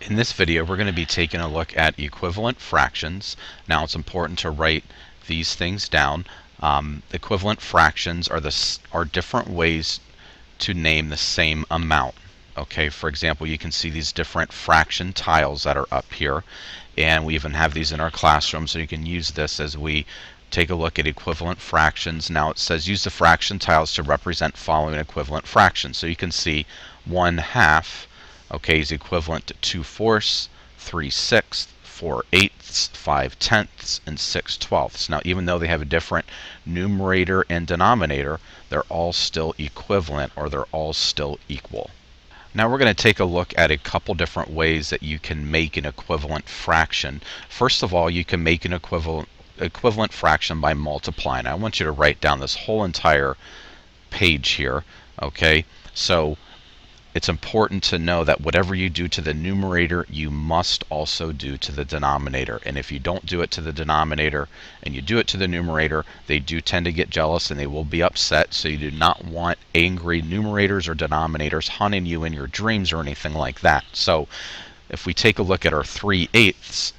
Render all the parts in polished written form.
In this video, we're going to be taking a look at equivalent fractions. Now, it's important to write these things down. Equivalent fractions are different ways to name the same amount. Okay, for example, you can see these different fraction tiles that are up here, and we even have these in our classroom, so you can use this as we take a look at equivalent fractions. Now it says use the fraction tiles to represent following equivalent fractions. So you can see 1/2, okay, is equivalent to 2/4, 3/6, 4/8, 5/10, and 6/12. Now, even though they have a different numerator and denominator, they're all still equivalent, or they're all still equal. Now we're going to take a look at a couple different ways that you can make an equivalent fraction. First of all, you can make an equivalent fraction by multiplying. I want you to write down this whole entire page here. Okay, so it's important to know that whatever you do to the numerator, you must also do to the denominator. And if you don't do it to the denominator and you do it to the numerator, they do tend to get jealous and they will be upset. So you do not want angry numerators or denominators hunting you in your dreams or anything like that. So if we take a look at our 3/8,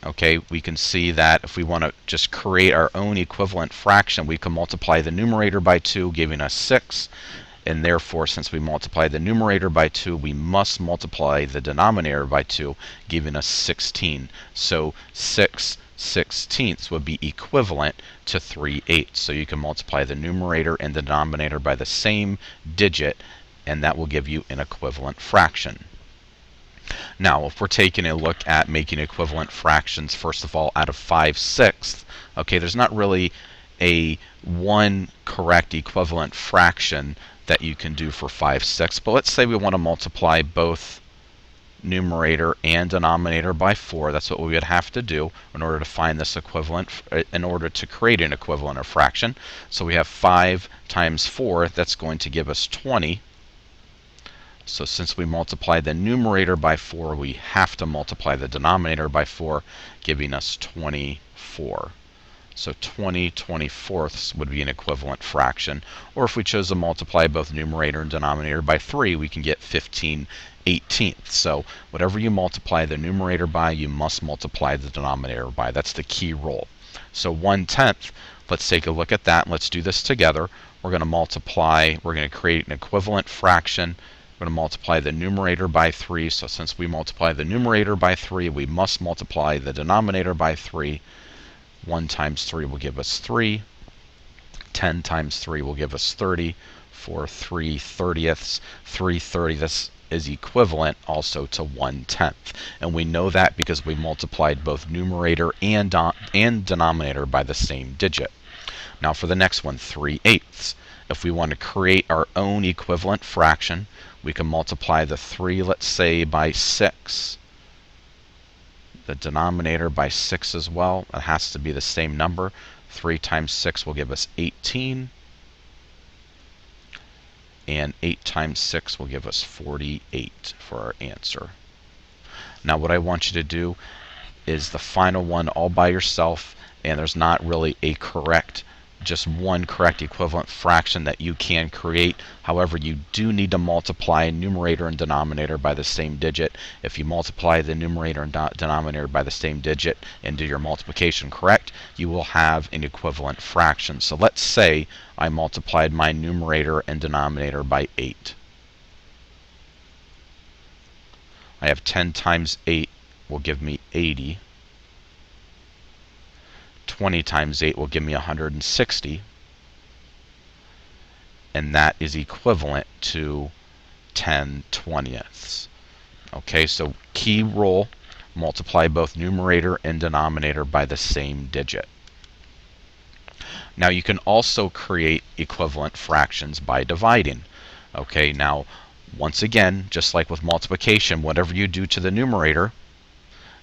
okay, we can see that if we want to just create our own equivalent fraction, we can multiply the numerator by 2, giving us 6. And therefore, since we multiply the numerator by 2, we must multiply the denominator by 2, giving us 16. So 6/16 would be equivalent to 3/8. So you can multiply the numerator and the denominator by the same digit, and that will give you an equivalent fraction. Now, if we're taking a look at making equivalent fractions, first of all, out of 5/6, okay, there's not really a one correct equivalent fraction that you can do for 5/6, but let's say we want to multiply both numerator and denominator by 4. That's what we would have to do in order to find this equivalent, in order to create an equivalent of fraction. So we have 5 times 4, that's going to give us 20. So since we multiply the numerator by 4, we have to multiply the denominator by 4, giving us 24. So 20/24 would be an equivalent fraction. Or if we chose to multiply both numerator and denominator by 3, we can get 15/18. So whatever you multiply the numerator by, you must multiply the denominator by. That's the key rule. So 1/10, let's take a look at that. Let's do this together. We're going to create an equivalent fraction. We're going to multiply the numerator by 3. So since we multiply the numerator by 3, we must multiply the denominator by 3. 1 times 3 will give us 3. 10 times 3 will give us 30. For 3/30ths, 3/30ths is equivalent also to 1/10. And we know that because we multiplied both numerator and denominator by the same digit. Now for the next one, 3/8. If we want to create our own equivalent fraction, we can multiply the 3, let's say, by 6. The denominator by 6 as well. It has to be the same number. 3 times 6 will give us 18. And 8 times 6 will give us 48 for our answer. Now what I want you to do is the final one all by yourself, and there's not really a just one correct equivalent fraction that you can create. However, you do need to multiply numerator and denominator by the same digit. If you multiply the numerator and denominator by the same digit and do your multiplication correct, you will have an equivalent fraction. So let's say I multiplied my numerator and denominator by 8. I have 10 times 8 will give me 80. 20 times 8 will give me 160, and that is equivalent to 10/20ths. Okay, so key rule, multiply both numerator and denominator by the same digit. Now you can also create equivalent fractions by dividing. Okay, now once again, just like with multiplication, whatever you do to the numerator,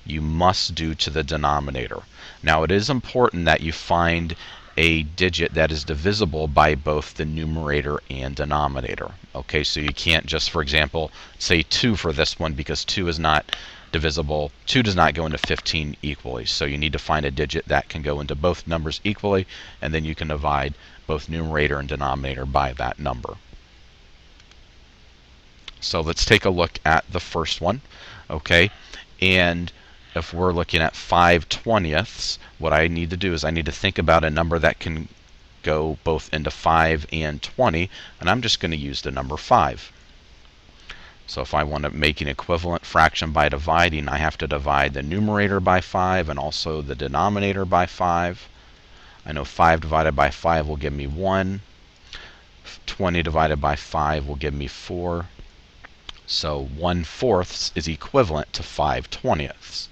you must do to the denominator. Now it is important that you find a digit that is divisible by both the numerator and denominator. Okay, so you can't just, for example, say 2 for this one, because 2 is not divisible. 2 does not go into 15 equally. So you need to find a digit that can go into both numbers equally, and then you can divide both numerator and denominator by that number. So let's take a look at the first one. Okay, and if we're looking at 5/20ths, what I need to do is I need to think about a number that can go both into 5 and 20, and I'm just going to use the number 5. So if I want to make an equivalent fraction by dividing, I have to divide the numerator by 5 and also the denominator by 5. I know 5 divided by 5 will give me 1. 20 divided by 5 will give me 4. So 1/4 is equivalent to 5/20ths.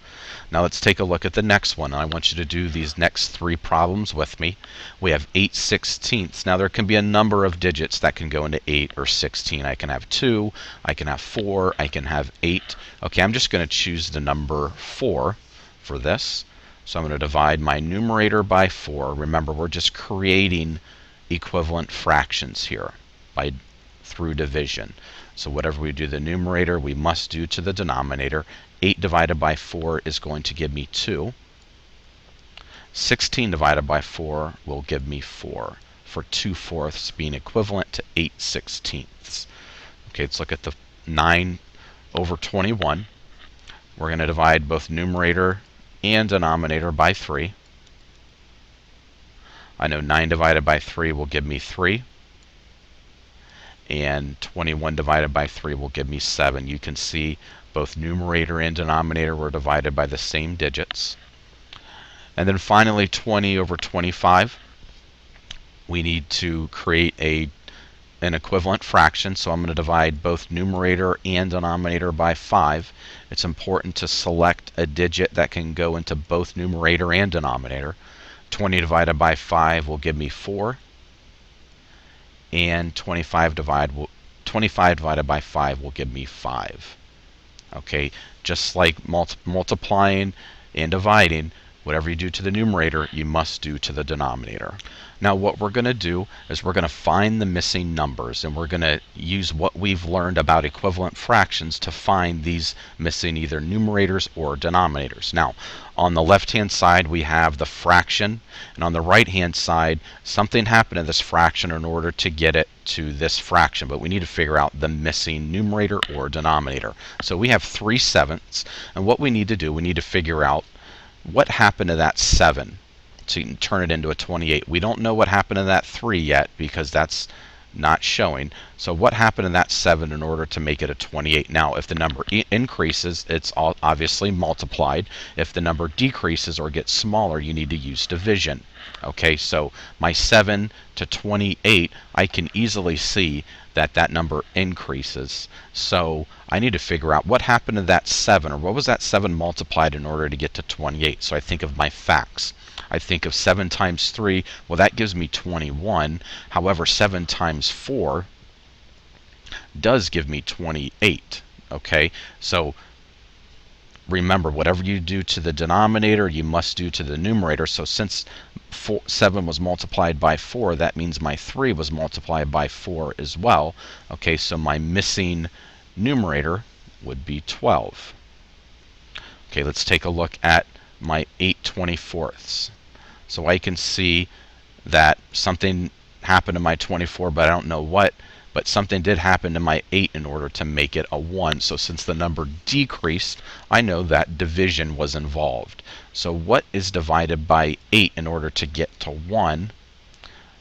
Now let's take a look at the next one. I want you to do these next 3 problems with me. We have 8/16. Now there can be a number of digits that can go into 8 or 16. I can have 2, I can have 4, I can have 8. Okay, I'm just going to choose the number 4 for this. So I'm going to divide my numerator by 4. Remember, we're just creating equivalent fractions here through division. So whatever we do the numerator, we must do to the denominator. 8 divided by 4 is going to give me 2. 16 divided by 4 will give me 4, for 2/4 being equivalent to 8/16. Okay, let's look at the 9/21. We're going to divide both numerator and denominator by 3. I know 9 divided by 3 will give me 3. And 21 divided by 3 will give me 7. You can see both numerator and denominator were divided by the same digits. And then finally, 20/25. We need to create an equivalent fraction, so I'm going to divide both numerator and denominator by 5. It's important to select a digit that can go into both numerator and denominator. 20 divided by 5 will give me 4. And 25 divided by 5 will give me 5. Okay, just like multiplying and dividing, whatever you do to the numerator, you must do to the denominator. Now what we're going to do is we're going to find the missing numbers, and we're going to use what we've learned about equivalent fractions to find these missing either numerators or denominators. Now, on the left-hand side, we have the fraction, and on the right-hand side, something happened to this fraction in order to get it to this fraction, but we need to figure out the missing numerator or denominator. So we have 3/7, and what we need to do, we need to figure out what happened to that 7 so you can turn it into a 28. We don't know what happened to that 3 yet because that's not showing. So what happened to that 7 in order to make it a 28? Now, if the number increases, it's obviously multiplied. If the number decreases or gets smaller, you need to use division. Okay, so my 7 to 28, I can easily see that that number increases. So I need to figure out what happened to that 7, or what was that 7 multiplied in order to get to 28. So I think of my facts. I think of 7 times 3, well, that gives me 21. However, 7 times 4 does give me 28. Okay, so remember, whatever you do to the denominator, you must do to the numerator. So since 7 was multiplied by 4, that means my 3 was multiplied by 4 as well. Okay, so my missing numerator would be 12. Okay, let's take a look at my 8/24. So I can see that something happened to my 24, but I don't know what. But something did happen to my 8 in order to make it a 1. So since the number decreased, I know that division was involved. So what is divided by 8 in order to get to 1?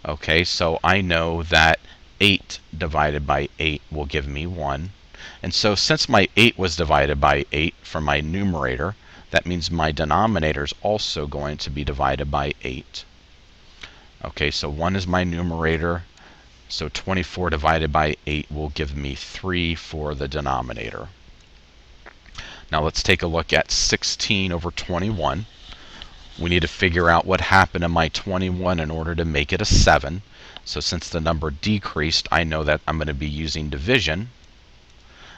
Okay, so I know that 8 divided by 8 will give me 1. And so since my 8 was divided by 8 from my numerator, that means my denominator is also going to be divided by 8. Okay, so 1 is my numerator. So 24 divided by 8 will give me 3 for the denominator. Now let's take a look at 16/21. We need to figure out what happened to my 21 in order to make it a 7. So since the number decreased, I know that I'm going to be using division.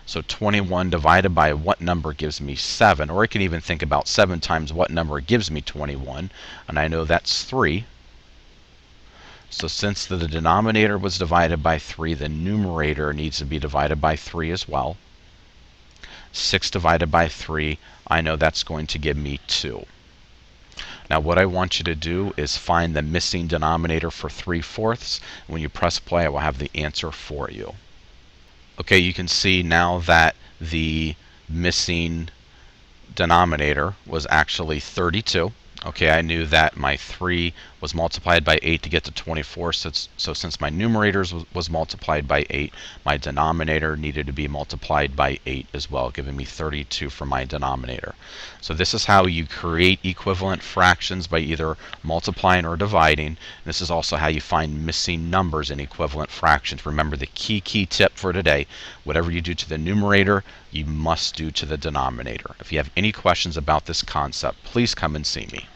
So 21 divided by what number gives me 7? Or I can even think about 7 times what number gives me 21. And I know that's 3. So since the denominator was divided by 3, the numerator needs to be divided by 3 as well. 6 divided by 3, I know that's going to give me 2. Now what I want you to do is find the missing denominator for 3/4. When you press play, I will have the answer for you. Okay, you can see now that the missing denominator was actually 32. Okay, I knew that my 3 was multiplied by 8 to get to 24, so since my numerator was multiplied by 8, my denominator needed to be multiplied by 8 as well, giving me 32 for my denominator. So this is how you create equivalent fractions, by either multiplying or dividing. This is also how you find missing numbers in equivalent fractions. Remember the key tip for today: whatever you do to the numerator, you must do to the denominator. If you have any questions about this concept, please come and see me.